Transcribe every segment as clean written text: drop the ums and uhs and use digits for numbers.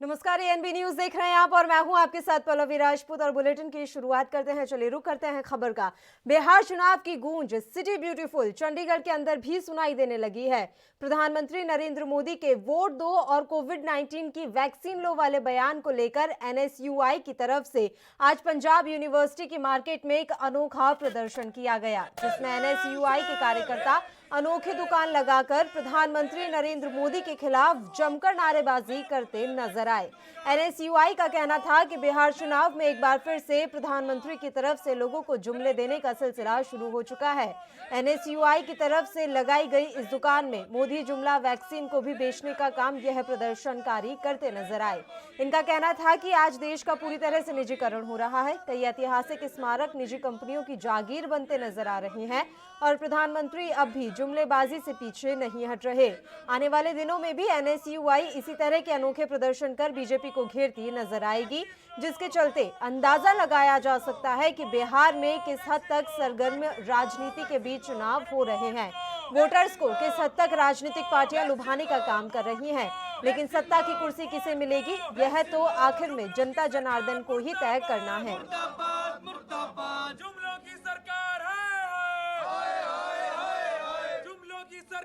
नमस्कार, ANB news देख रहे हैं आप और मैं हूं आपके साथ पल्लवी राजपूत। और बुलेटिन की शुरुआत करते हैं, चलिए रुक करते हैं खबर का। बिहार चुनाव की गूंज सिटी ब्यूटीफुल चंडीगढ़ के अंदर भी सुनाई देने लगी है। प्रधानमंत्री नरेंद्र मोदी के वोट दो और कोविड-19 की वैक्सीन लो वाले बयान को लेकर एनएसयूआई की तरफ से आज पंजाब यूनिवर्सिटी की मार्केट में एक अनोखा प्रदर्शन किया गया, जिसमें एनएसयूआई के कार्यकर्ता अनोखी दुकान लगाकर प्रधानमंत्री नरेंद्र मोदी के खिलाफ जमकर नारेबाजी करते नजर आए। एनएसयूआई का कहना था कि बिहार चुनाव में एक बार फिर से प्रधानमंत्री की तरफ से लोगों को जुमले देने का सिलसिला शुरू हो चुका है। एनएसयूआई की तरफ से लगाई गई इस दुकान में मोदी जुमला वैक्सीन को भी बेचने का काम यह प्रदर्शनकारी करते नजर आए। इनका कहना था कि आज देश का पूरी तरह से निजीकरण हो रहा है, कई ऐतिहासिक स्मारक निजी कंपनियों की जागीर बनते नजर आ रहे हैं और प्रधानमंत्री अब भी जुमलेबाजी से पीछे नहीं हट रहे। आने वाले दिनों में भी एनएसयूआई इसी तरह के अनोखे प्रदर्शन कर बीजेपी को घेरती नजर आएगी, जिसके चलते अंदाजा लगाया जा सकता है कि बिहार में किस हद तक सरगर्म राजनीति के बीच चुनाव हो रहे हैं। वोटर्स को किस हद तक राजनीतिक पार्टियां लुभाने का काम कर रही हैं, लेकिन सत्ता की कुर्सी किसे मिलेगी यह तो आखिर में जनता जनार्दन को ही तय करना है।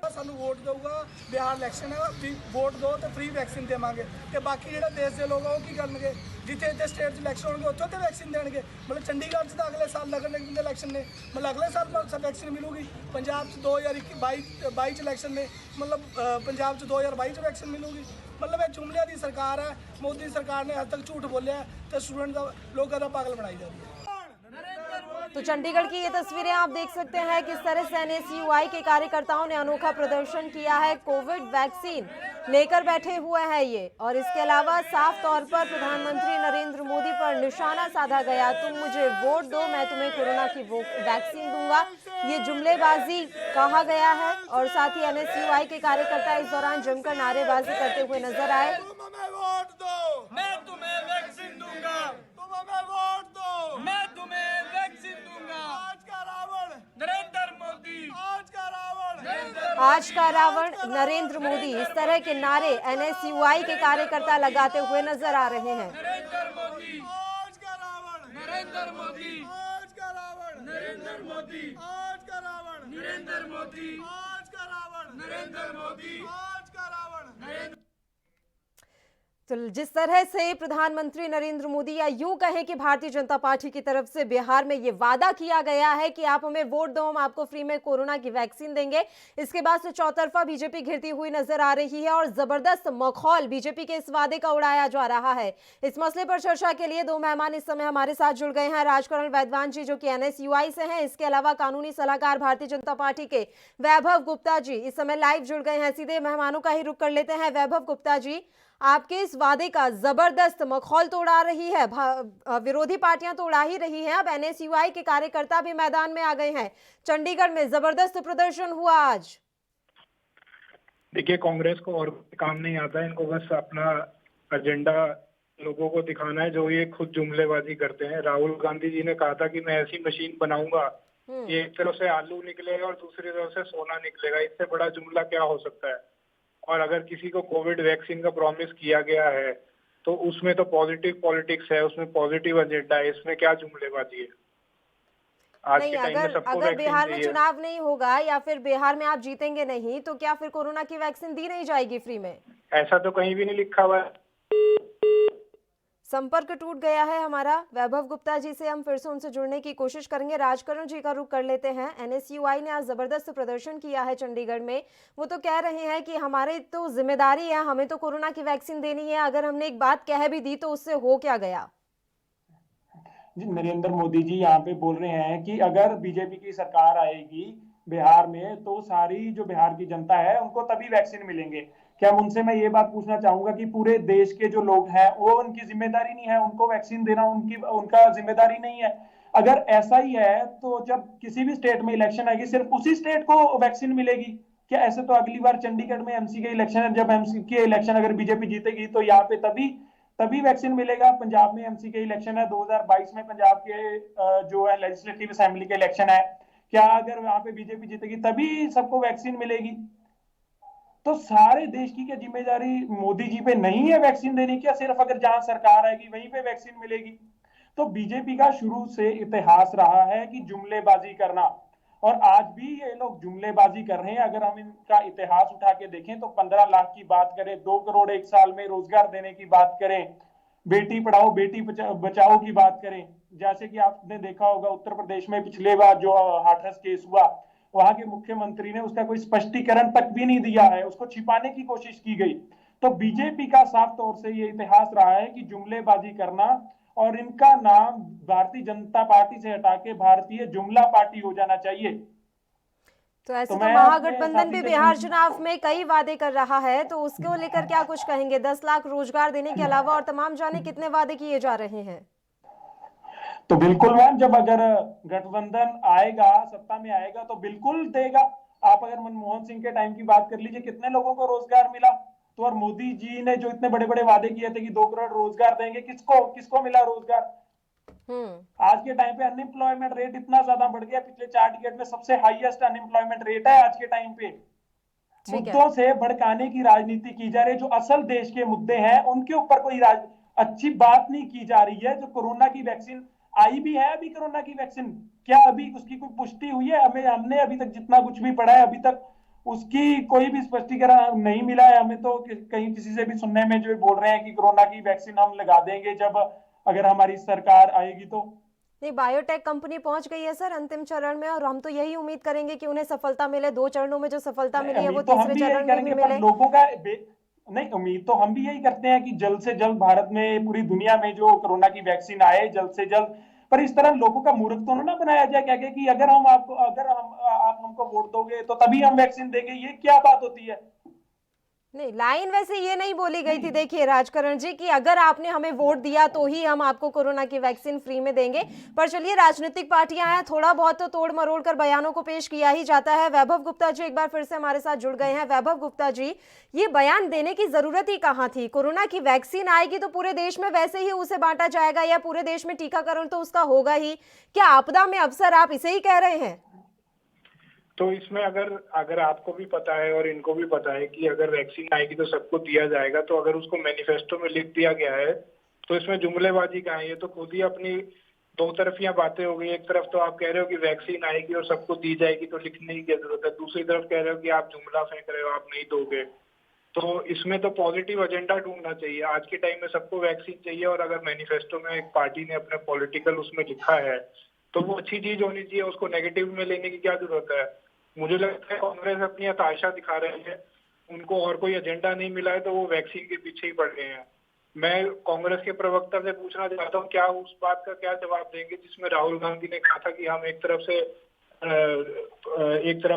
ਸਾਨੂੰ ਵੋਟ ਦਊਗਾ, ਬਿਹਾਰ ਇਲੈਕਸ਼ਨ ਹੈ, ਵੋਟ ਦਿਓ ਤੇ ਫ੍ਰੀ ਵੈਕਸੀਨ ਦੇਵਾਂਗੇ ਤੇ ਬਾਕੀ ਜਿਹੜੇ ਦੇਸ਼ ਦੇ ਲੋਕ ਆ ਉਹ ਕੀ ਕਰਨਗੇ? ਜਿੱਥੇ ਇੱਥੇ ਸਟੇਟ 'ਚ ਇਲੈਕਸ਼ਨ ਹੋਣਗੇ ਉੱਥੇ ਤੇ ਵੈਕਸੀਨ ਦੇਣਗੇ। ਮਤਲਬ ਚੰਡੀਗੜ੍ਹ 'ਚ ਤਾਂ ਅਗਲੇ ਸਾਲ ਲੱਗਣੇ ਇਲੈਕਸ਼ਨ ਨੇ, ਮਤਲਬ ਅਗਲੇ ਸਾਲ ਵੈਕਸੀਨ ਮਿਲੂਗੀ। ਪੰਜਾਬ 'ਚ 2022 'ਚ ਇਲੈਕਸ਼ਨ ਨੇ, ਮਤਲਬ ਪੰਜਾਬ 'ਚ 2022 'ਚ ਵੈਕਸੀਨ ਮਿਲੂਗੀ। मतलब ਇਹ जुमलिया की सरकार है, मोदी सरकार ने हद तक झूठ बोलिया तो स्टूडेंट का लोगों का पागल बनाई जा रही है। तो चंडीगढ़ की ये तस्वीरें आप देख सकते हैं, किस तरह से एनएसयूआई के कार्यकर्ताओं ने अनोखा प्रदर्शन किया है। कोविड वैक्सीन लेकर बैठे हुए हैं ये, और इसके अलावा साफ तौर पर प्रधानमंत्री नरेंद्र मोदी पर निशाना साधा गया। तुम मुझे वोट दो, मैं तुम्हें कोरोना की वैक्सीन दूंगा, ये जुमलेबाजी कहा गया है। और साथ ही एनएसयूआई के कार्यकर्ता इस दौरान जमकर नारेबाजी करते हुए नजर आए। वोट दो, मैं तुम्हें वैक्सीन दूंगा, तुम हमें वोट दो, मैं तुम्हें वैक्सीन दूंगा। आज का रावण नरेंद्र मोदी, आज का रावण आज का रावण नरेंद्र मोदी, इस तरह के नारे एनएसयूआई के कार्यकर्ता लगाते हुए नजर आ रहे हैं। नरेंद्र मोदी, आज का रावण नरेंद्र मोदी, आज का रावण नरेंद्र मोदी, आज का रावण नरेंद्र मोदी, आज का रावण नरेंद्र मोदी, आज का रावण नरेंद्र। तो जिस तरह से प्रधानमंत्री नरेंद्र मोदी, या यूं कहें कि भारतीय जनता पार्टी की तरफ से बिहार में ये वादा किया गया है कि आप हमें वोट दो, हम आपको फ्री में कोरोना की वैक्सीन देंगे, इसके बाद से चौतरफा बीजेपी घिरती हुई नजर आ रही है और जबरदस्त मखौल बीजेपी के इस वादे का उड़ाया जा रहा है। इस मसले पर चर्चा के लिए दो मेहमान इस समय हमारे साथ जुड़ गए हैं। राजकरण वैद्वान जी, जो कि एनएसयूआई से हैं, इसके अलावा कानूनी सलाहकार भारतीय जनता पार्टी के वैभव गुप्ता जी इस समय लाइव जुड़ गए हैं। सीधे मेहमानों का ही रुख कर लेते हैं। वैभव गुप्ता जी, आपके इस वादे का जबरदस्त मखौल तो उड़ा रही है, विरोधी पार्टियां तो उड़ा ही रही हैं, अब एनएसयूआई के कार्यकर्ता भी मैदान में आ गए हैं। चंडीगढ़ में जबरदस्त प्रदर्शन हुआ आज। देखिए, कांग्रेस को और काम नहीं आता है, इनको बस अपना एजेंडा लोगों को दिखाना है, जो ये खुद जुमलेबाजी करते हैं। राहुल गांधी जी ने कहा था कि मैं ऐसी मशीन बनाऊंगा कि एक तरफ से आलू निकलेगा और दूसरी तरफ से सोना निकलेगा, इससे बड़ा जुमला क्या हो सकता है। और अगर किसी को कोविड वैक्सीन का प्रॉमिस किया गया है तो उसमें तो पॉजिटिव पॉलिटिक्स है, उसमें पॉजिटिव एजेंडा है, इसमें क्या जुमलेबाजी है। आज नहीं, के टाइम में सबको अगर बिहार में चाहिए। चुनाव नहीं होगा या फिर बिहार में आप जीतेंगे नहीं, तो क्या फिर कोरोना की वैक्सीन दी नहीं जाएगी फ्री में? ऐसा तो कहीं भी नहीं लिखा हुआ है। संपर्क टूट गया है हमारा। वैभव गुप्ता जी से हम फिर से उनसे जुड़ने की कोशिश करेंगे। राजकरण जी का रुख कर लेते हैं। एनएसयूआई ने आज जबरदस्त प्रदर्शन किया है चंडीगढ़ में। वो तो कह रहे हैं कि हमारी तो जिम्मेदारी है, हमें तो कोरोना की वैक्सीन देनी है, अगर हमने एक बात कह भी दी तो उससे हो क्या गया। जी, नरेंद्र मोदी जी यहाँ पे बोल रहे हैं कि अगर बीजेपी की सरकार आएगी बिहार में तो सारी जो बिहार की जनता है उनको तभी वैक्सीन मिलेंगे। क्या उनसे मैं ये बात पूछना चाहूंगा कि पूरे देश के जो लोग हैं वो उनकी जिम्मेदारी नहीं है, उनको वैक्सीन देना उनका जिम्मेदारी नहीं है? अगर ऐसा ही है तो जब किसी भी स्टेट में इलेक्शन आएगी सिर्फ उसी स्टेट को वैक्सीन मिलेगी क्या? ऐसे तो अगली बार चंडीगढ़ में एमसी के इलेक्शन है, जब एमसी के इलेक्शन अगर बीजेपी जीतेगी तो यहाँ पे तभी वैक्सीन मिलेगा। पंजाब में एमसी के इलेक्शन है, 2022 में पंजाब के जो है लेजिस्लेटिव असेंबली के इलेक्शन है, क्या अगर वहां पे बीजेपी जीतेगी तभी सबको वैक्सीन मिलेगी? तो सारे देश की क्या जिम्मेदारी मोदी जी पे नहीं है वैक्सीन देने की, या सिर्फ अगर जहां सरकार आएगी वहीं पे वैक्सीन मिलेगी? तो बीजेपी का शुरू से इतिहास रहा है कि जुमलेबाजी करना, और आज भी ये लोग जुमलेबाजी कर रहे हैं। अगर हम इनका इतिहास उठा के देखें तो 15 लाख की बात करें, 2 करोड़ एक साल में रोजगार देने की बात करें, बेटी पढ़ाओ बेटी बचाओ की बात करें, जैसे कि आपने देखा होगा उत्तर प्रदेश में पिछले बार जो हाथरस केस हुआ, वहां के मुख्यमंत्री ने उसका कोई स्पष्टीकरण तक भी नहीं दिया है, उसको छिपाने की कोशिश की गई। तो बीजेपी का साफ तौर से ये इतिहास रहा है कि जुमलेबाजी करना, और इनका नाम भारतीय जनता पार्टी से हटा के भारतीय जुमला पार्टी हो जाना चाहिए। तो ऐसे तो मैं महागठबंधन साथी भी से बिहार चुनाव में कई वादे कर रहा है, तो उसको लेकर क्या कुछ कहेंगे? 10 लाख रोजगार देने के अलावा और तमाम जाने कितने वादे किए जा रहे हैं। तो बिल्कुल मैम, जब अगर गठबंधन आएगा, सत्ता में आएगा, तो बिल्कुल देगा। आप अगर मनमोहन सिंह के टाइम की बात कर लीजिए, कितने लोगों को रोजगार मिला। तो और मोदी जी ने जो इतने बड़े बड़े वादे किए थे कि 2 करोड़ रोजगार देंगे, किसको किसको मिला रोजगार? आज के टाइम पे अनएम्प्लॉयमेंट रेट इतना ज्यादा बढ़ गया, पिछले 4 डिकेड में सबसे हाईएस्ट अनएम्प्लॉयमेंट रेट है आज के टाइम पे। ठीक है। मुद्दों से भड़काने की राजनीति की जा रही है, जो असल देश के मुद्दे हैं उनके ऊपर कोई अच्छी बात नहीं की जा रही है। जो कोरोना की वैक्सीन आई भी है, अभी कोरोना की वैक्सीन क्या अभी उसकी कोई पुष्टि हुई है? हमने अभी तक जितना कुछ भी पढ़ा है, अभी तक उसकी कोई भी स्पष्टीकरण नहीं मिला है हमें। तो कहीं किसी से भी सुनने में जो बोल रहे हैं कि कोरोना की वैक्सीन हम लगा देंगे जब अगर हमारी सरकार आएगी तो। नहीं, बायोटेक कंपनी पहुंच गई है सर अंतिम चरण में, और हम तो यही उम्मीद करेंगे कि उन्हें सफलता मिले। 2 चरणों में जो सफलता मिली है वो तो हम तीसरे भी यही चरण में भी करेंगे, मिले। पर लोगों का नहीं, उम्मीद तो हम भी यही करते हैं कि जल्द से जल्द भारत में, पूरी दुनिया में जो कोरोना की वैक्सीन आए जल्द से जल्द। पर इस तरह लोगों का मूर्ख तो ना बनाया जाए क्या कि अगर आप हमको वोट दोगे तो तभी हम वैक्सीन देंगे। ये क्या बात होती है? नहीं, लाइन वैसे ये नहीं बोली गई थी देखिए राजकरण जी, कि अगर आपने हमें वोट दिया तो ही हम आपको कोरोना की वैक्सीन फ्री में देंगे। पर चलिए, राजनीतिक पार्टियां हैं, थोड़ा बहुत तो तोड़ मरोड़ कर बयानों को पेश किया ही जाता है। वैभव गुप्ता जी एक बार फिर से हमारे साथ जुड़ गए हैं। वैभव गुप्ता जी, ये बयान देने की जरूरत ही कहाँ थी? कोरोना की वैक्सीन आएगी तो पूरे देश में वैसे ही उसे बांटा जाएगा, या पूरे देश में टीकाकरण तो उसका होगा ही। क्या आपदा में अवसर, आप इसे ही कह रहे हैं? तो इसमें अगर आपको भी पता है और इनको भी पता है कि अगर वैक्सीन आएगी तो सबको दिया जाएगा, तो अगर उसको मैनिफेस्टो में लिख दिया गया है तो इसमें जुमलेबाजी कहाँ है? ये तो खुद ही अपनी दो तरफिया बातें हो गई। एक तरफ तो आप कह रहे हो कि वैक्सीन आएगी और सबको दी जाएगी तो लिखने की क्या जरूरत है, दूसरी तरफ कह रहे हो कि आप जुमला फेंक रहे हो, आप नहीं दोगे। तो इसमें तो पॉजिटिव एजेंडा ढूंढना चाहिए। आज के टाइम में सबको वैक्सीन चाहिए, और अगर मैनिफेस्टो में एक पार्टी ने अपने पॉलिटिकल उसमें लिखा है तो वो अच्छी चीज होनी चाहिए, उसको नेगेटिव में लेने की क्या जरूरत है? मुझे लगता है कांग्रेस अपनी हताशा दिखा रही है, उनको और कोई एजेंडा नहीं मिला है तो वो वैक्सीन के पीछे ही पड़ गए हैं। मैं कांग्रेस के प्रवक्ता से पूछना चाहता हूँ, क्या उस बात का क्या जवाब देंगे जिसमें राहुल गांधी ने कहा था कि हम एक तरफ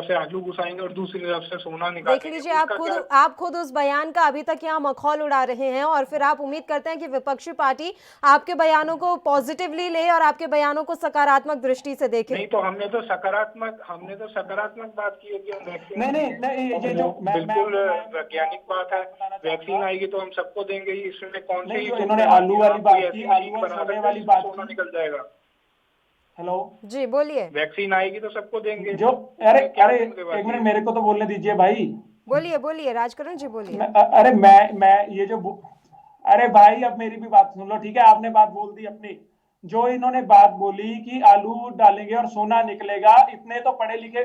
से आलू घुसाएंगे और दूसरी तरफ से सोना निकालेंगे। देख लीजिए, आप खुद उस बयान का अभी तक यहाँ मखौल उड़ा रहे हैं, और फिर आप उम्मीद करते हैं कि विपक्षी पार्टी आपके बयानों को पॉजिटिवली ले और आपके बयानों को सकारात्मक दृष्टि से देखे। नहीं, तो हमने तो सकारात्मक बात की है कि हम वैक्सीन नहीं, ये जो बिल्कुल वैज्ञानिक बात है। वैक्सीन आएगी तो हम सबको देंगे ही, इसमें कौन सी इन्होंने आलू वाली बात की, आलू और सोने वाली बात सोना निकल जाएगा। हेलो जी बोलिए। वैक्सीन आएगी तो सबको देंगे जो अरे एक मिनट मेरे को तो बोलने दीजिए भाई। बोलिए राजकरण जी, बोलिए। अरे मैं ये जो अरे भाई, अब मेरी भी बात सुन लो, ठीक है? आपने बात बोल दी अपनी। जो इन्होंने बात बोली कि आलू डालेंगे और सोना निकलेगा, इतने तो पढ़े लिखे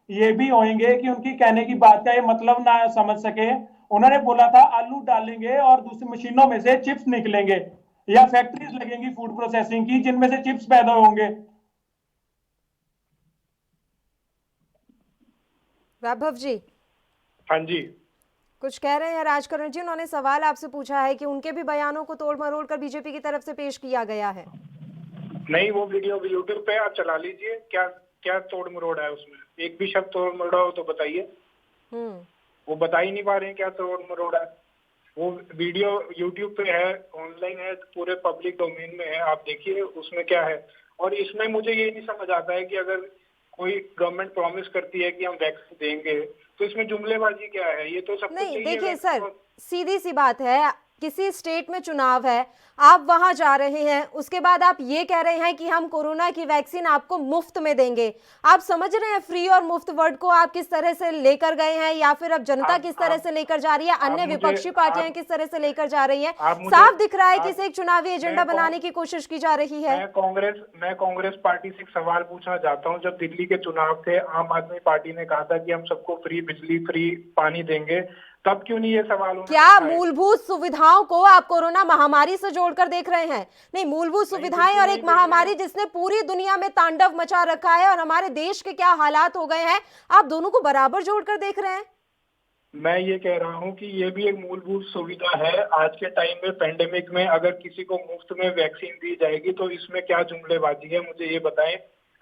ये भी होंगे कि उनकी कहने की बात का ये मतलब ना समझ सके। उन्होंने बोला था आलू डालेंगे और दूसरी मशीनों में से चिप्स निकलेंगे, या फैक्ट्रीज लगेंगी फूड प्रोसेसिंग की जिनमें से चिप्स पैदा होंगे। वैभव जी। हाँ जी, कुछ कह रहे हैं राजकरण जी? उन्होंने सवाल आपसे पूछा है कि उनके भी बयानों को तोड़ मरोड़ कर बीजेपी की तरफ से पेश किया गया है। नहीं, वो वीडियो भी यूट्यूब पे आप चला लीजिए। क्या क्या तोड़ मरोड़ है उसमें? एक भी शब्द तोड़ मरोड़ हो तो बताइए। वो बता ही नहीं पा रहे हैं क्या तोड़ मरोड़ है। वो वीडियो यूट्यूब पे है, ऑनलाइन है, पूरे पब्लिक डोमेन में है, आप देखिए उसमें क्या है। और इसमें मुझे ये नहीं समझ आता है कि अगर कोई गवर्नमेंट प्रॉमिस करती है कि हम वैक्सीन देंगे तो इसमें जुमलेबाजी क्या है? ये तो सब नहीं, देखिए सर, सीधी सी बात है, किसी स्टेट में चुनाव है, आप वहां जा रहे हैं, उसके बाद आप ये कह रहे हैं कि हम कोरोना की वैक्सीन आपको मुफ्त में देंगे। आप समझ रहे हैं फ्री और मुफ्त वर्ड को आप किस तरह से लेकर गए हैं, या फिर अब जनता किस तरह से लेकर जा रही है, अन्य विपक्षी पार्टियां किस तरह से लेकर जा रही हैं? साफ दिख रहा है कि इसे एक चुनावी एजेंडा बनाने की कोशिश की जा रही है। मैं कांग्रेस पार्टी से एक सवाल पूछना चाहता हूं। जब दिल्ली के चुनाव थे, आम आदमी पार्टी ने कहा था कि हम सबको फ्री बिजली, फ्री पानी देंगे, तब क्यों नहीं ये सवाल क्या मूलभूत सुविधाओं को आप कोरोना महामारी से जोड़कर देख रहे हैं? नहीं, मूलभूत सुविधाएं और एक महामारी जिसने पूरी दुनिया में तांडव मचा रखा है और हमारे देश के क्या हालात हो गए हैं, आप दोनों को बराबर जोड़कर देख रहे हैं? मैं ये कह रहा हूँ कि ये भी एक मूलभूत सुविधा है। आज के टाइम में पेंडेमिक में अगर किसी को मुफ्त में वैक्सीन दी जाएगी तो इसमें क्या जुमलेबाजी है, मुझे ये बताएं।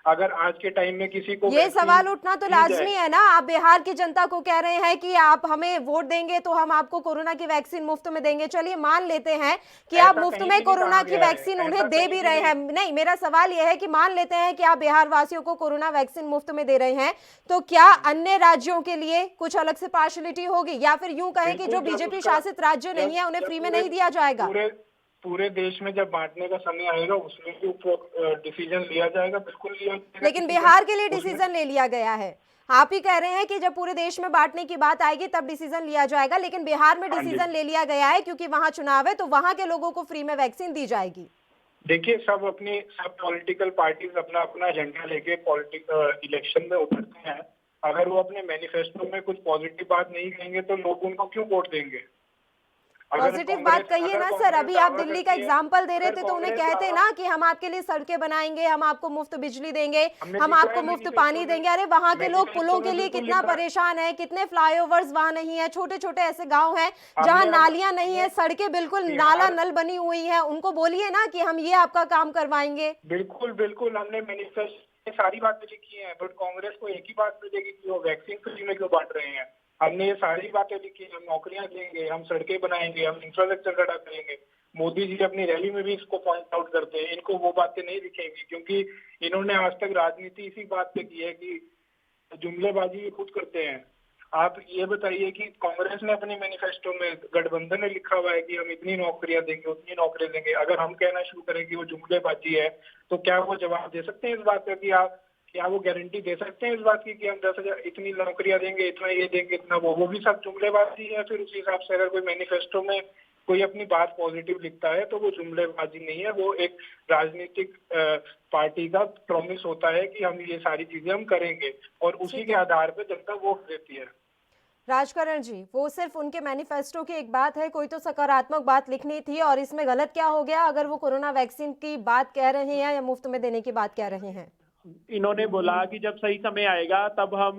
अगर आज के टाइम में किसी को ये सवाल उठना तो लाजमी है ना। आप बिहार की जनता को कह रहे हैं कि आप हमें वोट देंगे तो हम आपको कोरोना की वैक्सीन मुफ्त में देंगे। चलिए मान लेते हैं कि आप मुफ्त में कोरोना की वैक्सीन उन्हें दे भी रहे हैं। नहीं, मेरा सवाल यह है कि मान लेते हैं कि आप बिहार वासियों को कोरोना वैक्सीन मुफ्त में दे रहे हैं, तो क्या अन्य राज्यों के लिए कुछ अलग से पार्शलिटी होगी, या फिर यूं कहें कि जो बीजेपी शासित राज्य नहीं है उन्हें फ्री में नहीं दिया जाएगा? पूरे देश में जब बांटने का समय आएगा उसमें भी डिसीजन लिया जाएगा, बिल्कुल लिया जाएगा। लेकिन बिहार के लिए डिसीजन ले लिया गया है। आप ही कह रहे हैं कि जब पूरे देश में बांटने की बात आएगी तब डिसीजन लिया जाएगा, लेकिन बिहार में डिसीजन ले लिया गया है क्योंकि वहां चुनाव है तो वहां के लोगों को फ्री में वैक्सीन दी जाएगी। देखिए, सब पॉलिटिकल पार्टीज अपना अपना एजेंडा लेके इलेक्शन में उतरते हैं। अगर वो अपने मैनिफेस्टो में कुछ पॉजिटिव बात नहीं कहेंगे तो लोग उनको क्यों वोट देंगे? पॉजिटिव बात कहिए ना सर। अभी आप दिल्ली का एग्जाम्पल दे रहे थे तो उन्हें कहते ना कि हम आपके लिए सड़कें बनाएंगे, हम आपको मुफ्त बिजली देंगे, हम आपको मुफ्त पानी देंगे। अरे वहां के लोग पुलों के लिए कितना परेशान है, कितने फ्लाईओवर्स वहां नहीं है, छोटे छोटे ऐसे गांव हैं जहां नालियां नहीं है, सड़कें बिल्कुल नाला नल बनी हुई है। उनको बोलिए ना कि हम ये आपका काम करवाएंगे। बिल्कुल बिल्कुल, हमने मैनिफेस्टो में सारी बातें लिखी है, बट कांग्रेस को एक ही बात मिलेगी कि वो वैक्सीन फ्री में क्यों बांट रहे हैं। हमने ये सारी बातें लिखी, हम नौकरियां देंगे, हम सड़कें बनाएंगे, हम इंफ्रास्ट्रक्चर खड़ा करेंगे। मोदी जी अपनी रैली में भी इसको पॉइंट आउट करते हैं। इनको वो बातें नहीं दिखेंगी क्योंकि इन्होंने आज तक राजनीति इसी बात पे की है कि जुमलेबाजी खुद करते हैं। आप ये बताइए कि कांग्रेस ने अपने मैनिफेस्टो में, गठबंधन ने लिखा हुआ है कि हम इतनी नौकरियां देंगे, उतनी नौकरियां देंगे। अगर हम कहना शुरू करें कि वो जुमलेबाजी है तो क्या वो जवाब दे सकते हैं इस बात का कि क्या वो गारंटी दे सकते हैं इस बात की कि हम 10,000 इतनी नौकरियां देंगे, इतना ये देंगे, इतना वो भी सब जुमलेबाजी है? फिर उस हिसाब से अगर कोई मैनिफेस्टो में कोई अपनी बात पॉजिटिव लिखता है तो वो जुमलेबाजी नहीं है, वो एक राजनीतिक पार्टी का प्रॉमिस होता है कि हम ये सारी चीजें हम करेंगे और उसी के आधार पर जनता वोट देती है। राजकरण जी, वो सिर्फ उनके मैनिफेस्टो की एक बात है, कोई तो सकारात्मक बात लिखनी थी, और इसमें गलत क्या हो गया अगर वो कोरोना वैक्सीन की बात कह रहे हैं या मुफ्त में देने की बात कह रहे हैं? इन्होंने बोला कि जब सही समय आएगा तब हम,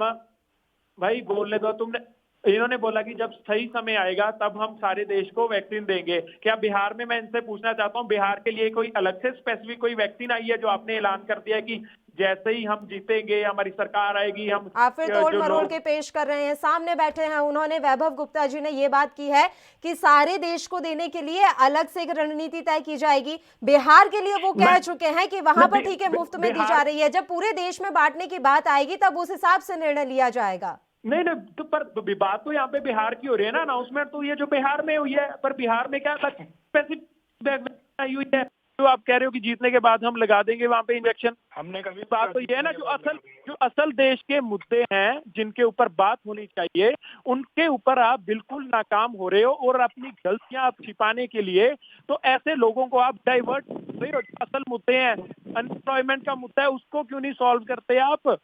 भाई बोलने दो तुमने। इन्होंने बोला कि जब सही समय आएगा तब हम सारे देश को वैक्सीन देंगे। क्या बिहार में, मैं इनसे पूछना चाहता हूँ, बिहार के लिए कोई अलग से स्पेसिफिक कोई वैक्सीन आई है जो आपने ऐलान कर दिया है कि जैसे ही हम जीतेंगे, हमारी सरकार आएगी, हम आप फिर तोड़ मरोड़ के पेश कर रहे हैं? सामने बैठे हैं उन्होंने, वैभव गुप्ता जी ने ये बात की है कि सारे देश को देने के लिए अलग से एक रणनीति तय की जाएगी। बिहार के लिए वो कह चुके हैं कि वहां पर ठीक है मुफ्त में दी जा रही है, जब पूरे देश में बांटने की बात आएगी तब उस हिसाब से निर्णय लिया जाएगा। नहीं तो पर बात तो यहाँ पे बिहार की हो रही है ना। अनाउंसमेंट तो ये जो बिहार में हुई है, पर बिहार में क्या स्पेसिफिक आई हुई है जो आप कह रहे हो कि जीतने के बाद हम लगा देंगे वहां पे इंजेक्शन? हमने कभी बात तो ये है ना, जो असल देश के मुद्दे हैं जिनके ऊपर बात होनी चाहिए उनके ऊपर आप बिल्कुल नाकाम हो रहे हो, और अपनी गलतियां आप छिपाने के लिए तो ऐसे लोगों को आप डाइवर्ट कर रहे हो। असल मुद्दे हैं, अनएम्प्लॉयमेंट का मुद्दा है, उसको क्यों नहीं सॉल्व करते आप?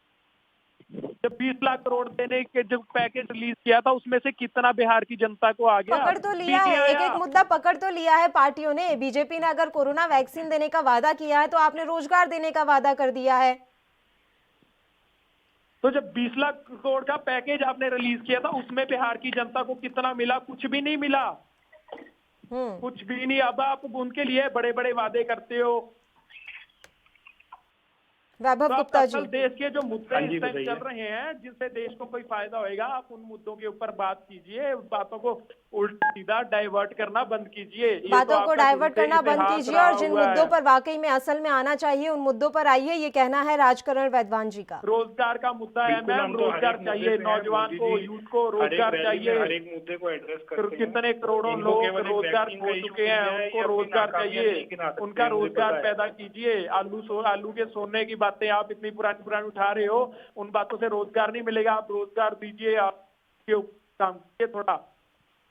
जब 20 लाख करोड़ देने के जब पैकेज रिलीज किया था उसमें से कितना बिहार की जनता को आ गया? पकड़ तो लिया है, एक एक मुद्दा पकड़ तो लिया है पार्टियों ने। बीजेपी ने अगर कोरोना वैक्सीन देने का वादा किया है तो आपने रोजगार देने का वादा कर दिया है। तो जब 20 लाख करोड़ का पैकेज आपने रिलीज किया था उसमें बिहार की जनता को कितना मिला? कुछ भी नहीं मिला, कुछ भी नहीं। अब आप उनके लिए बड़े बड़े वादे करते हो। वैभव तो आप गुप्ता असल जी। देश के जो मुद्दे हाँ जी, इस टाइम बताइए। चल रहे हैं जिससे देश को कोई फायदा होएगा, आप उन मुद्दों के ऊपर बात कीजिए, उन बातों को उल्टा सीधा डाइवर्ट करना बंद कीजिए। ये तो बातों को आपका डाइवर्ट शुरू से करना बंद इतिहास कीजिए रहा और जिन हुआ मुद्दों है। पर वाकई में असल में आना चाहिए उन मुद्दों पर आइए, ये कहना है राजकरण वैद्वान जी का। रोजगार का मुद्दा है बिल्कुल, मैम, हम तो हर रोजगार एक मुद्दे चाहिए, पे हैं, नौजवान मोदी को, जी यूथ को हर एक रोजगार रैली में चाहिए। हर एक मुद्दे को एड्रेस करते हैं। कितने करोड़ों इनको लोग केवल एक रोजगार वैक्सीन खो का चुके इशू हैं, मिल जाए, उनको ये अपनी रोजगार नाकामियां चाहिए, नहीं गिना सकते, उनका मुझे रोजगार पता है। पैदा कीजिए। आलू के सोने की बातें आप इतनी पुरानी उठा रहे हो, उन बातों से रोजगार नहीं मिलेगा। आप रोजगार दीजिए, आप काम कीजिए थोड़ा।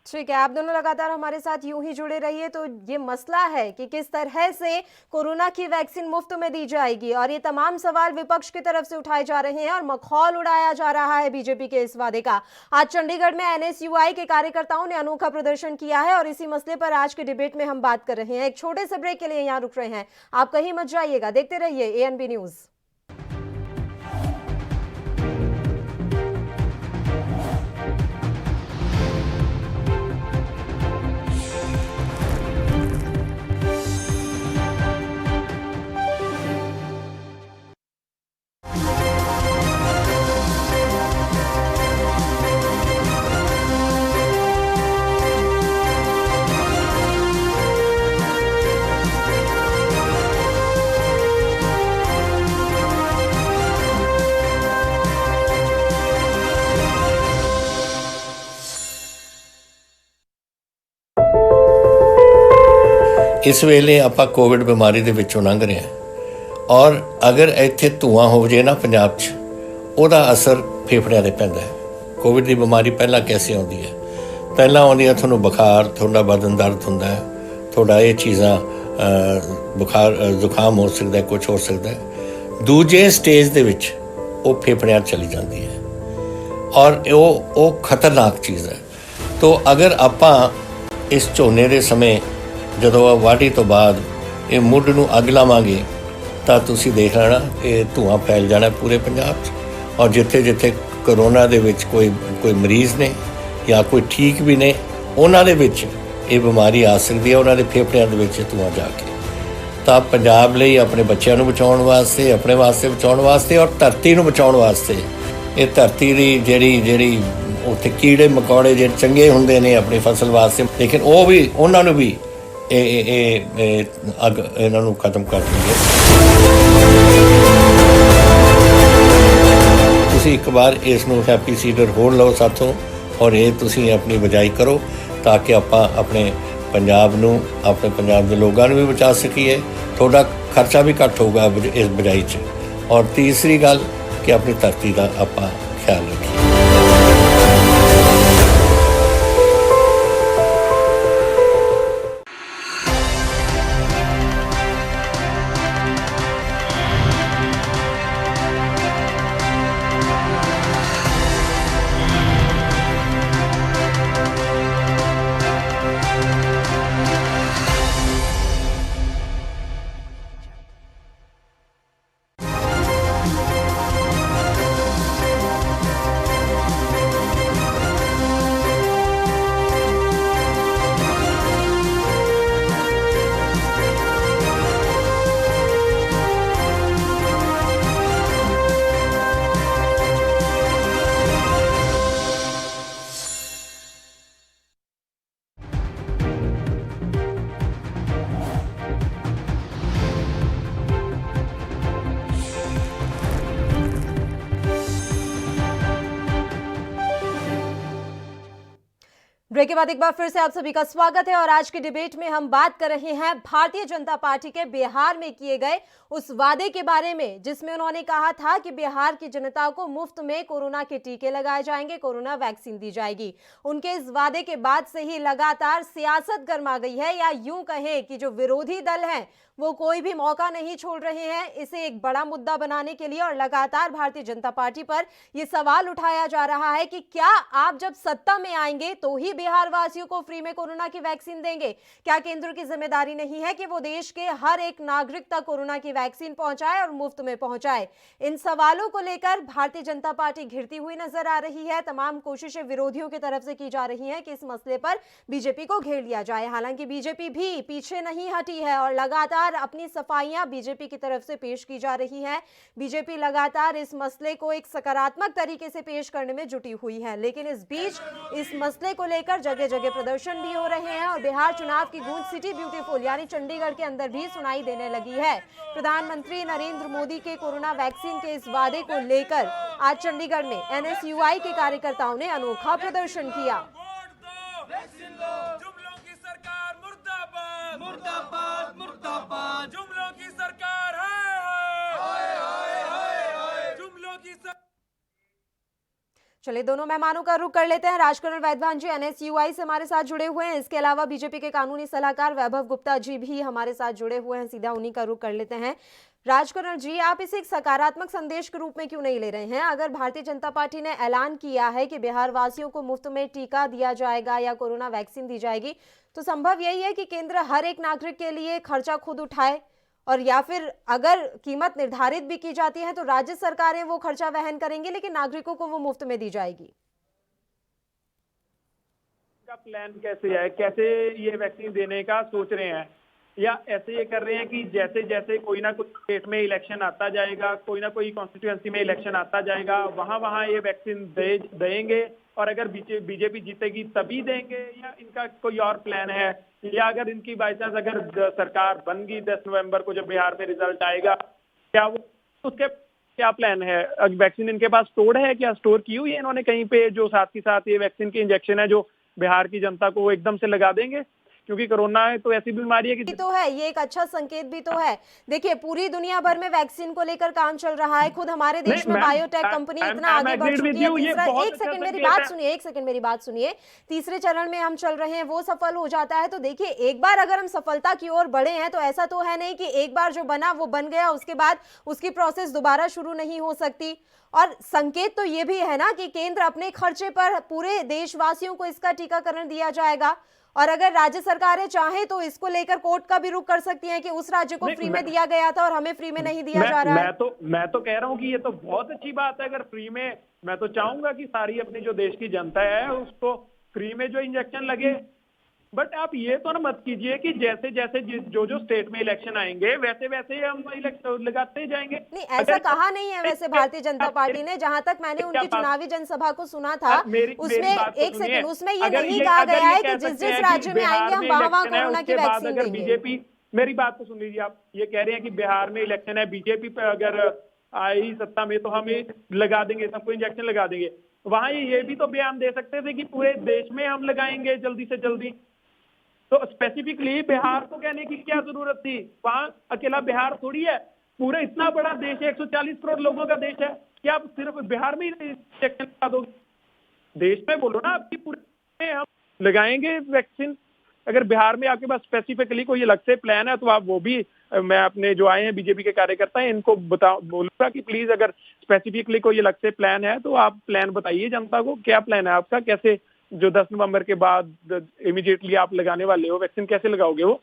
ठीक है, आप दोनों लगातार हमारे साथ यूं ही जुड़े रहिए। तो ये मसला है कि किस तरह से कोरोना की वैक्सीन मुफ्त में दी जाएगी, और ये तमाम सवाल विपक्ष की तरफ से उठाए जा रहे हैं और मखौल उड़ाया जा रहा है बीजेपी के इस वादे का। आज चंडीगढ़ में एनएसयूआई के कार्यकर्ताओं ने अनोखा प्रदर्शन किया है और इसी मसले पर आज के डिबेट में हम बात कर रहे हैं। एक छोटे से ब्रेक के लिए यहाँ रुक रहे हैं, आप कहीं मत जाइएगा, देखते रहिए एएनबी न्यूज। ਇਸ ਵੇਲੇ ਆਪਾਂ ਕੋਵਿਡ ਬਿਮਾਰੀ ਦੇ ਵਿੱਚੋਂ ਲੰਘ ਰਹੇ ਹਾਂ ਔਰ ਅਗਰ ਇੱਥੇ ਧੂਆਂ ਹੋ ਜੇ ਨਾ ਪੰਜਾਬ 'ਚ, ਉਹਦਾ ਅਸਰ ਫੇਫੜਿਆਂ 'ਤੇ ਪੈਂਦਾ ਹੈ। ਕੋਵਿਡ ਦੀ ਬਿਮਾਰੀ ਪਹਿਲਾਂ ਕੈਸੇ ਆਉਂਦੀ ਹੈ? ਪਹਿਲਾਂ ਆਉਂਦੀ ਹੈ ਤੁਹਾਨੂੰ ਬੁਖਾਰ, ਤੁਹਾਡਾ ਬਦਨ ਦਰਦ ਹੁੰਦਾ ਹੈ, ਤੁਹਾਡਾ ਇਹ ਚੀਜ਼ਾਂ ਬੁਖਾਰ ਜ਼ੁਕਾਮ ਹੋ ਸਕਦਾ, ਕੁਝ ਹੋ ਸਕਦਾ ਹੈ। ਦੂਜੇ ਸਟੇਜ ਦੇ ਵਿੱਚ ਉਹ ਫੇਫੜਿਆਂ 'ਚ ਚਲੀ ਜਾਂਦੀ ਹੈ ਔਰ ਉਹ ਖਤਰਨਾਕ ਚੀਜ਼ ਹੈ। ਤੋ ਅਗਰ ਆਪਾਂ ਇਸ ਝੋਨੇ ਦੇ ਸਮੇਂ ਜਦੋਂ ਵਾਢੀ ਤੋਂ ਬਾਅਦ ਇਹ ਮੁੱਢ ਨੂੰ ਅੱਗ ਲਾਵਾਂਗੇ ਤਾਂ ਤੁਸੀਂ ਦੇਖ ਲੈਣਾ ਇਹ ਧੂੰਆਂ ਫੈਲ ਜਾਣਾ ਪੂਰੇ ਪੰਜਾਬ 'ਚ। ਔਰ ਜਿੱਥੇ ਜਿੱਥੇ ਕਰੋਨਾ ਦੇ ਵਿੱਚ ਕੋਈ ਮਰੀਜ਼ ਨੇ ਜਾਂ ਕੋਈ ਠੀਕ ਵੀ ਨੇ, ਉਹਨਾਂ ਦੇ ਵਿੱਚ ਇਹ ਬਿਮਾਰੀ ਆ ਸਕਦੀ ਹੈ, ਉਹਨਾਂ ਦੇ ਫੇਫੜਿਆਂ ਦੇ ਵਿੱਚ ਧੂੰਆਂ ਜਾ ਕੇ। ਤਾਂ ਪੰਜਾਬ ਲਈ ਆਪਣੇ ਬੱਚਿਆਂ ਨੂੰ ਬਚਾਉਣ ਵਾਸਤੇ, ਆਪਣੇ ਵਾਸਤੇ ਬਚਾਉਣ ਵਾਸਤੇ ਔਰ ਧਰਤੀ ਨੂੰ ਬਚਾਉਣ ਵਾਸਤੇ, ਇਹ ਧਰਤੀ ਦੀ ਜਿਹੜੀ ਉੱਥੇ ਕੀੜੇ ਮਕੌੜੇ ਜਿਹੜੇ ਚੰਗੇ ਹੁੰਦੇ ਨੇ ਆਪਣੀ ਫਸਲ ਵਾਸਤੇ, ਲੇਕਿਨ ਉਹ ਵੀ ਉਹਨਾਂ ਨੂੰ ਵੀ ਇਹ ਅੱਗ ਇਹਨਾਂ ਨੂੰ ਖਤਮ ਕਰ ਦਿੰਦੇ। ਤੁਸੀਂ ਇੱਕ ਵਾਰ ਇਸ ਨੂੰ ਹੈਪੀ ਸੀਡਰ ਹੋਰ ਲਓ ਸਾਥੋਂ ਔਰ ਇਹ ਤੁਸੀਂ ਆਪਣੀ ਬਿਜਾਈ ਕਰੋ ਤਾਂ ਕਿ ਆਪਾਂ ਆਪਣੇ ਪੰਜਾਬ ਨੂੰ, ਆਪਣੇ ਪੰਜਾਬ ਦੇ ਲੋਕਾਂ ਨੂੰ ਵੀ ਬਚਾ ਸਕੀਏ। ਤੁਹਾਡਾ ਖਰਚਾ ਵੀ ਘੱਟ ਹੋਊਗਾ ਇਸ ਬਿਜਾਈ 'ਚ। ਔਰ ਤੀਸਰੀ ਗੱਲ ਕਿ ਆਪਣੀ ਧਰਤੀ ਦਾ ਆਪਾਂ ਖਿਆਲ ਰੱਖੀਏ। ब्रेक के बाद एक बार फिर से आप सभी का स्वागत है और आज की डिबेट में हम बात कर रहे हैं भारतीय जनता पार्टी के बिहार में किए गए उस वादे के बारे में जिसमें उन्होंने कहा था कि बिहार की जनता को मुफ्त में कोरोना के टीके लगाए जाएंगे, कोरोना वैक्सीन दी जाएगी। उनके इस वादे के बाद से ही लगातार सियासत गर्मा गई है, या यूं कहें कि जो विरोधी दल हैं वो कोई भी मौका नहीं छोड़ रहे हैं इसे एक बड़ा मुद्दा बनाने के लिए। और लगातार भारतीय जनता पार्टी पर यह सवाल उठाया जा रहा है कि क्या आप जब सत्ता में आएंगे तो ही बिहार वासियों को फ्री में कोरोना की वैक्सीन देंगे? क्या केंद्र की जिम्मेदारी नहीं है कि वो देश के हर एक नागरिक तक कोरोना की वैक्सीन पहुंचाए और मुफ्त में पहुंचाए? इन सवालों को लेकर भारतीय जनता पार्टी घिरती हुई नजर आ रही है। तमाम कोशिशें विरोधियों की तरफ से की जा रही हैं कि इस मसले पर बीजेपी को घेर लिया जाए। हालांकि बीजेपी भी पीछे नहीं हटी है और लगातार अपनी सफाइयां बीजेपी की तरफ से पेश की जा रही है। बीजेपी लगातार इस मसले को एक सकारात्मक तरीके से पेश करने में जुटी हुई है, लेकिन इस बीच इस मसले को लेकर जगह जगह प्रदर्शन भी हो रहे हैं और बिहार चुनाव की गूंज सिटी ब्यूटीफुल यानी चंडीगढ़ के अंदर भी सुनाई देने लगी है। प्रधानमंत्री नरेंद्र मोदी के कोरोना वैक्सीन के इस वादे को लेकर आज चंडीगढ़ में एनएसयूआई के कार्यकर्ताओं ने अनोखा प्रदर्शन किया। जुमलों की सरकार मुर्दाबाद, मुर्दाबाद, मुर्दाबाद। जुमलों की सरकार है, जुमलों की सरकार। चलिए दोनों मेहमानों का रुख कर लेते हैं। राजकरण वैद्वान जी एनएसयूआई से हमारे साथ जुड़े हुए हैं। इसके अलावा बीजेपी के कानूनी सलाहकार वैभव गुप्ता जी भी हमारे साथ जुड़े हुए हैं। सीधा उन्हीं का रुख कर लेते हैं। राजकरण जी, आप इसे एक सकारात्मक संदेश के रूप में क्यों नहीं ले रहे हैं? अगर भारतीय जनता पार्टी ने ऐलान किया है कि बिहार वासियों को मुफ्त में टीका दिया जाएगा या कोरोना वैक्सीन दी जाएगी, तो संभव यही है कि केंद्र हर एक नागरिक के लिए खर्चा खुद उठाए, और या फिर अगर कीमत निर्धारित भी की जाती है तो राज्य सरकारें वो खर्चा वहन करेंगी, लेकिन नागरिकों को वो मुफ्त में दी जाएगी। का प्लान कैसे है, कैसे ये वैक्सीन देने का सोच रहे हैं, या ऐसे ये कर रहे हैं कि जैसे जैसे कोई ना कोई स्टेट में इलेक्शन आता जाएगा, कोई ना कोई कॉन्स्टिट्यूएंसी में इलेक्शन आता जाएगा, वहां वहां ये वैक्सीन देंगे और अगर बीजेपी जीतेगी तभी देंगे, या इनका कोई और प्लान है? या अगर इनकी बाई चांस अगर सरकार बन गई 10 नवंबर को जब बिहार में रिजल्ट आएगा, क्या वो उसके क्या प्लान है? वैक्सीन इनके पास स्टोर है, क्या स्टोर की हुई है इन्होंने कहीं पे, जो साथ ही साथ ये वैक्सीन की इंजेक्शन है जो बिहार की जनता को वो एकदम से लगा देंगे? क्योंकि कोरोना है तो ऐसी बीमारी है कि तो है, ये एक अच्छा संकेत भी तो है। देखिए पूरी दुनिया भर में वैक्सीन को लेकर काम चल रहा है, खुद हमारे देश में बायोटेक कंपनी इतना आगे बढ़ चुकी है। तीसरा, एक सेकंड मेरी बात सुनिए, एक सेकंड मेरी बात सुनिए। तीसरे चरण में हम चल रहे हैं, वो सफल हो जाता है तो देखिए एक बार अगर हम सफलता की ओर बढ़े हैं तो ऐसा तो है नहीं कि एक बार जो बना वो बन गया, उसके बाद उसकी प्रोसेस दोबारा शुरू नहीं हो सकती। और संकेत तो ये भी है ना कि केंद्र अपने खर्चे पर पूरे देशवासियों को इसका टीकाकरण दिया जाएगा, और अगर राज्य सरकारें चाहें तो इसको लेकर कोर्ट का भी रुख कर सकती हैं कि उस राज्य को फ्री में दिया गया था और हमें फ्री में नहीं दिया जा रहा है। मैं तो कह रहा हूं कि ये तो बहुत अच्छी बात है अगर फ्री में। मैं तो चाहूंगा कि सारी अपनी जो देश की जनता है उसको फ्री में जो इंजेक्शन लगे। बट आप ये तो ना मत कीजिए कि जैसे जैसे जो स्टेट में इलेक्शन आएंगे वैसे वैसे हम इलेक्शन लगाते जाएंगे। नहीं, ऐसा कहा नहीं है वैसे भारतीय जनता पार्टी ने। जहां तक मैंने उनकी चुनावी जनसभा को सुना था उसमें एक सेकंड, उसमें ये नहीं कहा गया है कि जिस जिस राज्य में आएंगे हम वहां वहां कोरोना की वैक्सीन देंगे। बीजेपी, मेरी बात तो सुन लीजिए, आप ये कह रहे हैं कि बिहार में इलेक्शन है, बीजेपी पे अगर आई सत्ता में तो हम लगा देंगे, सबको इंजेक्शन लगा देंगे। वहां ये भी तो बयान दे सकते थे कि पूरे देश में हम लगाएंगे जल्दी से जल्दी। तो स्पेसिफिकली बिहार को कहने की क्या जरूरत थी? वहां अकेला बिहार थोड़ी है, पूरे इतना बड़ा देश है, 140 करोड़ लोगों का देश है। क्या आप सिर्फ बिहार में ही इंजेक्शन लगा दोगे? देश में बोलो ना, आपकी पूरे में हम लगाएंगे वैक्सीन। अगर बिहार में आपके पास स्पेसिफिकली कोई अलग से प्लान है तो आप वो भी, मैं अपने जो आए हैं बीजेपी के कार्यकर्ता हैं इनको बोलूंगा कि प्लीज अगर स्पेसिफिकली कोई अलग से प्लान है तो आप प्लान बताइए जनता को, क्या प्लान है आपका? कैसे जो 10 नवंबर के बाद इमीडिएटली आप लगाने वाले हो वैक्सीन, कैसे लगाओगे वो?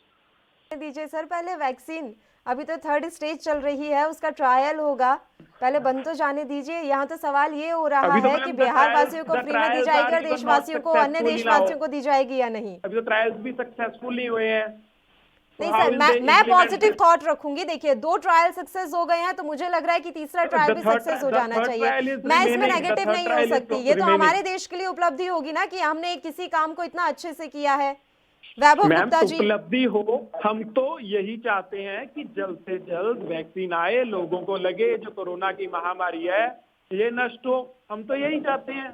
दीजिए सर, पहले वैक्सीन अभी तो 3rd स्टेज चल रही है, उसका ट्रायल होगा, पहले बंद तो जाने दीजिए। यहाँ तो सवाल ये हो रहा है कि बिहार वासियों को फ्री में दी जाएगी और देशवासियों को, अन्य देशवासियों को दी जाएगी या नहीं। अभी तो ट्रायल्स भी सक्सेसफुल नहीं हुए हैं। नहीं सर, मैं पॉजिटिव थॉट रखूंगी। देखिए 2 ट्रायल सक्सेस हो गए हैं तो मुझे लग रहा है कि तीसरा ट्रायल भी सक्सेस हो जाना चाहिए। मैं इसमें नेगेटिव नहीं हो सकती। ये तो हमारे देश के लिए उपलब्धि होगी ना कि हमने किसी काम को इतना अच्छे से किया है। वैभव गुप्ता जी, उपलब्धि हो, हम तो यही चाहते हैं कि जल्द से जल्द वैक्सीन आए, लोगों को लगे जो कोरोना की महामारी है ये नष्ट हो, हम तो यही चाहते हैं।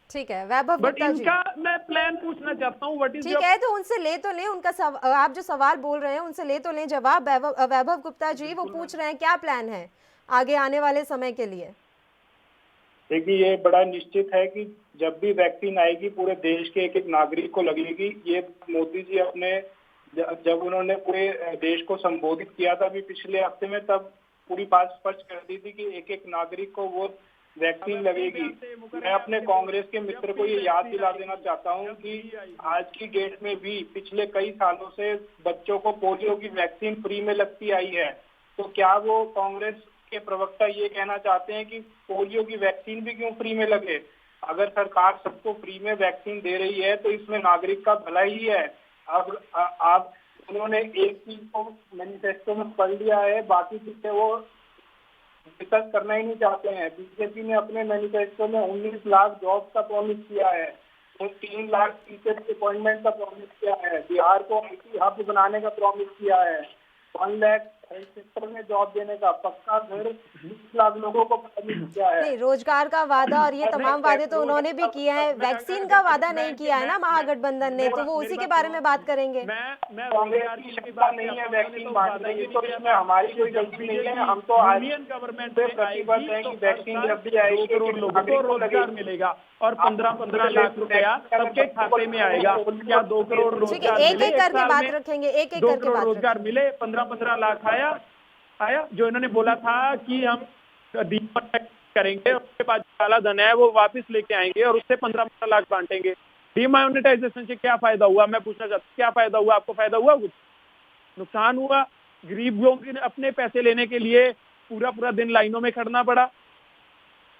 ठीक है वैभव गुप्ता जी, इनका मैं प्लान पूछना चाहता हूँ, व्हाट इज, ठीक है तो उनसे ले तो लें उनका आप जो सवाल बोल रहे हैं उनसे ले तो लें जवाब। वैभव गुप्ता जी वो पूछ रहे हैं क्या प्लान है आगे आने वाले समय के लिए? देखिए ये बड़ा निश्चित है कि जब भी वैक्सीन आएगी पूरे देश के एक एक नागरिक को लगेगी। ये मोदी जी अपने जब उन्होंने पूरे देश को संबोधित किया था अभी पिछले हफ्ते में, तब पूरी बात स्पष्ट कर दी थी कि एक एक नागरिक को वो वैक्सीन लगेगी। मैं अपने कांग्रेस के मित्र को ये याद दिला देना चाहता हूँ कि आज की डेट में भी पिछले कई सालों से बच्चों को पोलियो की वैक्सीन फ्री में लगती आई है। तो क्या वो कांग्रेस के प्रवक्ता ये कहना चाहते हैं कि पोलियो की वैक्सीन भी क्यों फ्री में लगे? अगर सरकार सबको फ्री में वैक्सीन दे रही है तो इसमें नागरिक का भला ही है। अब आप उन्होंने एक चीज को मैनिफेस्टो में पढ़ लिया है, बाकी चीजें वो डिस्कस करना ही नहीं चाहते हैं। बीजेपी ने अपने मैनिफेस्टो में 19 लाख जॉब का प्रॉमिस किया है, 3 लाख टीचर अपॉइंटमेंट का प्रॉमिस किया है, बिहार को IT हब बनाने का प्रॉमिस किया है, 1 लाख हेल्थ सेक्टर में जॉब देने का, पक्का घर 20 लाख लोगों को प्रॉमिस किया है। नहीं, रोजगार का वादा और ये तमाम वादे तो उन्होंने भी किए हैं, वैक्सीन का वादा नहीं किया है ना महागठबंधन ने, तो वो उसी के बारे में बात करेंगे। मैं कांग्रेस की क्षमता नहीं है वैक्सीन बांटने की, तो इसमें हमारी कोई गलती नहीं है। हम तो आज गवर्नमेंट पे प्रतिबद्ध हैं कि वैक्सीन जब भी आएगी 2 करोड़ लोगों को रोजगार मिलेगा और 15-15 लाख रुपया सबके खाते में आएगा। क्या 2 करोड़ ठीक रोजगार है, एक मिले एक एक करके साल बात में? रखेंगे, एक एक 2 करके करोड़ बात रोजगार रखेंगे। मिले, 15-15 लाख आया जो इन्होंने बोला था कि हम करेंगे, उसके बाद काला धन है वो वापस लेके आएंगे और उससे 15-15 लाख बांटेंगे। डीमोनेटाइजेशन से क्या फायदा हुआ? मैं पूछना चाहता हूँ, क्या फायदा हुआ? आपको फायदा हुआ? कुछ नुकसान हुआ? गरीबों के अपने पैसे लेने के लिए पूरा दिन लाइनों में खड़ना पड़ा।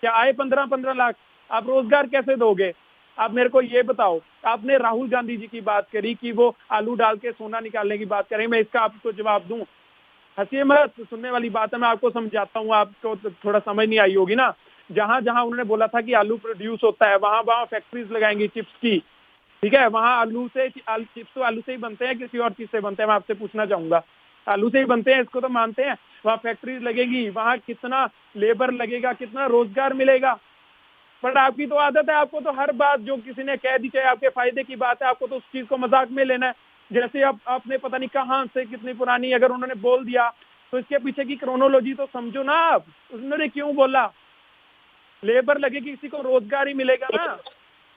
क्या आए 15-15 लाख? आप रोजगार कैसे दोगे? आप मेरे को ये बताओ। आपने राहुल गांधी जी की बात करी कि वो आलू डाल के सोना निकालने की बात करें, मैं इसका आपको जवाब दूं? हंसिए मत, सुनने वाली बात है, मैं आपको समझाता हूँ, आपको तो थोड़ा समझ नहीं आई होगी ना। जहां जहां उन्होंने बोला था कि आलू प्रोड्यूस होता है वहां फैक्ट्रीज लगाएंगी चिप्स की, ठीक है? वहां चिप्स तो आलू से ही बनते हैं, किसी और चीज से बनते हैं? मैं आपसे पूछना चाहूंगा। आलू से ही बनते हैं, इसको तो मानते हैं। वहां फैक्ट्रीज लगेगी, वहां कितना लेबर लगेगा, कितना रोजगार मिलेगा। पर आपकी तो आदत है, आपको तो हर बात जो किसी ने कह दी चाहे आपके फायदे की बात है, आपको तो उस चीज को मजाक में लेना है। जैसे अब आपने पता नहीं कहां से कितनी पुरानी अगर उन्होंने बोल दिया तो इसके पीछे की क्रोनोलॉजी तो समझो ना आप। उन्होंने क्यों बोला? लेबर लगेगी, किसी को रोजगार ही मिलेगा ना।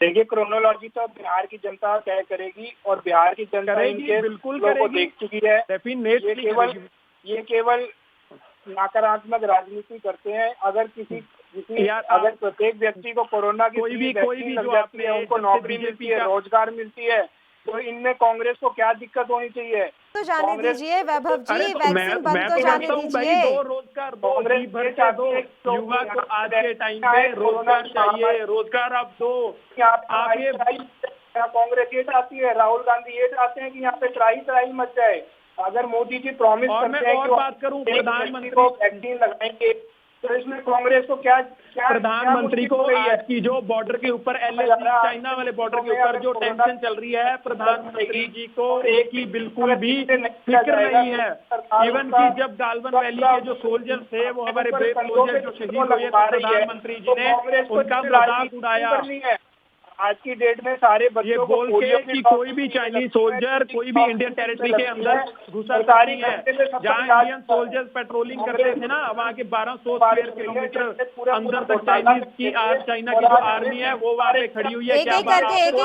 देखिए, क्रोनोलॉजी तो बिहार की जनता तय करेगी और बिहार की जनता करेगी, बिल्कुल लोगों को करेगी, देख चुकी है। डेफिनेटली ये केवल नकारात्मक राजनीति करते हैं। अगर अगर प्रत्येक व्यक्ति को कोरोना की कोई भी वैक्सीन जो लग जाती है, उनको नौकरी मिलती है, रोजगार मिलती है, तो इनमें कांग्रेस को क्या दिक्कत होनी चाहिए? तो जाने दीजिए वैभव जी, वैक्सीन बंद तो जाने दीजिए। दो रोजगार, दो जी भर के दो युवा को आज के टाइम पे रोजगार चाहिए, रोजगार आप दो। आप ये कांग्रेस ये चाहती है, राहुल गांधी ये चाहते हैं कि यहाँ पे त्राही मच जाए। अगर मोदी जी प्रॉमिस करते हैं कि बात करूं प्रधानमंत्री को वैक्सीन लगाएंगे, तो इसमें कांग्रेस को क्या प्रधानमंत्री को आज की जो बॉर्डर के ऊपर LAC चाइना वाले बॉर्डर के ऊपर जो टेंशन चल रही है, प्रधानमंत्री जी को एक ही बिल्कुल भी फिक्र नहीं है। इवन की जब गालवन वैली के जो सोल्जर थे, वो हमारे ब्रेव सोल्जर जो शहीद हुए, तो प्रधानमंत्री जी ने उनका मजाक उड़ाया। आज की डेट में सारे बच्चों ये बोल के कि कोई भी चाइनीज सोल्जर कोई भी इंडियन टेरिटरी के अंदर घुसा नहीं है। जहाँ इंडियन सोल्जर्स पेट्रोलिंग करते थे ना, वहाँ के 1200 स्क्वायर किलोमीटर अंदर तक चाइना की जो आर्मी है वो वहाँ पे खड़ी हुई है। एक एक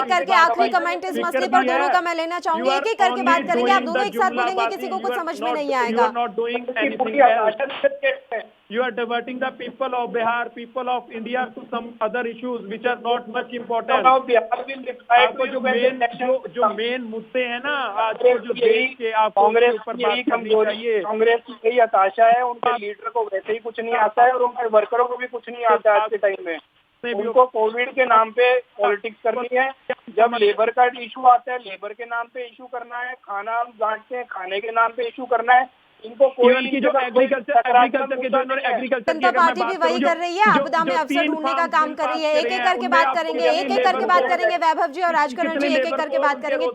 करके आखिरी कमेंट इस मसले पर दोनों का मैं लेना चाहूंगी। एक एक करके बात करेंगे, आप दोनों एक साथ बोलेंगे, किसी को कुछ समझ में नहीं आएगा। Not doing anything else. You are diverting the people of Bihar, people of India to some other issues which are not much important. आपको जो मेन मुद्दे हैं ना आज को जो देश के, आपको कांग्रेस ऊपर की बात करनी चाहिए। कांग्रेस की यही हताशा है, उनके लीडर को वैसे ही कुछ नहीं आता है और उनके वर्करों को भी कुछ नहीं आता है आज के टाइम में। उनको कोविड के नाम पे पॉलिटिक्स करनी है। जब लेबर का इशू आता है, लेबर के नाम पे इशू करना है। खाना हम बांटते हैं, खाने के नाम पे इशू करना है। इनको कोई की जो एग्रीकल्चर के जो इन्होंने एग्रीकल्चर जनता पार्टी भी वही कर रही है, आपदा में अवसर ढूंढने का काम कर रही है। एक एक करके बात करेंगे, एक एक करके बात करेंगे वैभव जी और राजकरण जी, एक एक करके बात करेंगे।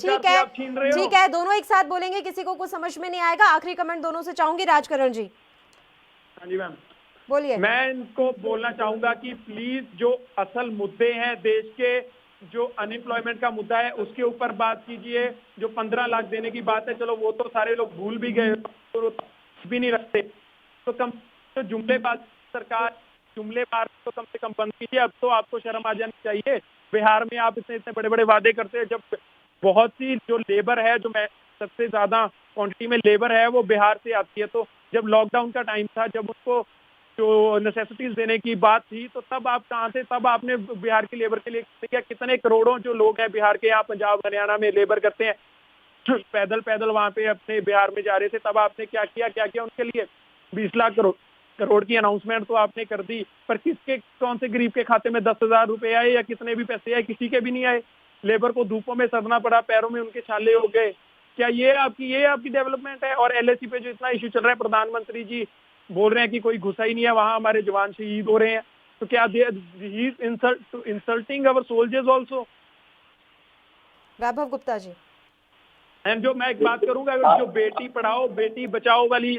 ठीक है, दोनों एक साथ बोलेंगे, किसी को कुछ समझ में नहीं आएगा। आखिरी कमेंट दोनों से चाहूंगी, राजकरण जी। हाँ जी मैम, बोलिए। मैं इनको बोलना चाहूंगा कि प्लीज जो असल मुद्दे हैं देश के, जो अनएम्प्लॉयमेंट का मुद्दा है उसके ऊपर बात कीजिए। जो 15 लाख देने की बात है, चलो वो तो सारे लोग भूल भी गए, तो भी नहीं रखते। तो कम तो जुमलेबाज सरकार, जुमलेबाज तो कम से कम बंद कीजिए। अब तो आपको शर्म आ जानी चाहिए। बिहार में आप इतने बड़े बड़े वादे करते हैं, जब बहुत सी जो लेबर है, जो सबसे ज्यादा क्वांटिटी में लेबर है वो बिहार से आती है। तो जब लॉकडाउन का टाइम था, जब उनको जो नेसेसिटीज देने की बात थी, तो तब आप कहाँ थे? तब आपने बिहार की लेबर के लिए क्या, कितने करोड़ों जो लोग हैं बिहार के, यहाँ पंजाब हरियाणा में लेबर करते हैं, पैदल पैदल वहां पे अपने बिहार में जा रहे थे, तब आपने क्या किया उनके लिए? 20 लाख करोड़ की अनाउंसमेंट तो आपने कर दी, पर किसके, कौन से गरीब के खाते में 10,000 रुपए आए या कितने भी पैसे आए? किसी के भी नहीं आए। लेबर को धूपों में सड़ना पड़ा, पैरों में उनके छाले हो गए। क्या ये आपकी डेवलपमेंट है? और LAC पे जो इतना इश्यू चल रहा है, प्रधानमंत्री जी बोल रहे हैं कि कोई घुसा ही नहीं है वहां, हमारे जवान शहीद हो रहे हैं, तो क्या insulting our soldiers also? Vaibhav Gupta ji, and जो मैं एक बात करूंगा, जो बेटी पढ़ाओ बेटी बचाओ वाली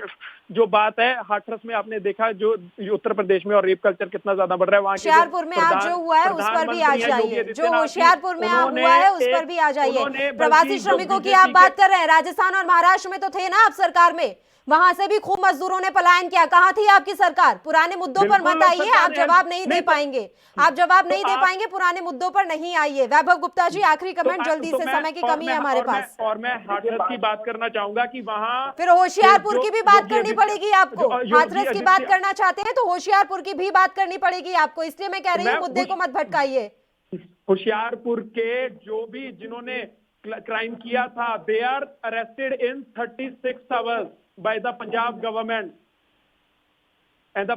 जो बात है, हाथरस में आपने देखा जो उत्तर प्रदेश में और रेप कल्चर कितना ज्यादा बढ़ रहा है, वहाँ के होशियारपुर में आज जो हुआ है उस पर भी आ जाइए। जो होशियारपुर में हुआ है उस पर भी आ जाइए। प्रवासी श्रमिकों की आप बात कर रहे हैं, राजस्थान और महाराष्ट्र में तो थे ना आप सरकार में, वहां से भी खूब मजदूरों ने पलायन किया। कहां थी आपकी सरकार? पुराने मुद्दों पर मत आइए, आप जवाब नहीं दे पाएंगे, आप जवाब नहीं दे पाएंगे, पुराने मुद्दों पर नहीं आइए। वैभव गुप्ता जी, आखिरी कमेंट जल्दी से, समय की कमी है हमारे पास। और मैं हाथरस की बात करना चाहूंगा कि वहाँ फिर होशियारपुर की भी बात करनी पड़ेगी आपको। हाथरस की बात करना चाहते हैं तो होशियारपुर की भी बात करनी पड़ेगी आपको, इसलिए मैं कह रही हूँ मुद्दे को मत भटकाइए। होशियारपुर के जो भी जिन्होंने क्राइम किया था, they are arrested in 36 hours by the Punjab government and the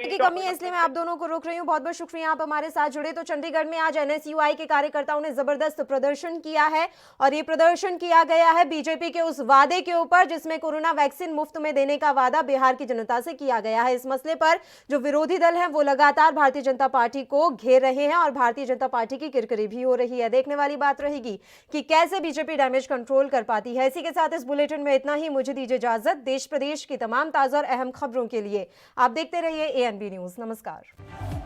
की कमी है, इसलिए मैं आप दोनों को रोक रही हूँ। बहुत बहुत शुक्रिया आप हमारे साथ जुड़े। तो चंडीगढ़ में आज NSUI के कार्यकर्ताओं ने जबरदस्त प्रदर्शन किया है और ये प्रदर्शन किया गया है बीजेपी के उस वादे के ऊपर जिसमें कोरोना वैक्सीन मुफ्त में देने का वादा बिहार की जनता से किया गया है। इस मसले पर जो विरोधी दल है वो लगातार भारतीय जनता पार्टी को घेर रहे हैं और भारतीय जनता पार्टी की किरकिरी भी हो रही है। देखने वाली बात रहेगी कि कैसे बीजेपी डैमेज कंट्रोल कर पाती है। इसी के साथ इस बुलेटिन में इतना ही। मुझे दीजिए इजाजत। देश प्रदेश की तमाम ताजा और अहम खबरों के लिए आप देखते रहिए ANB न्यूज। नमस्कार।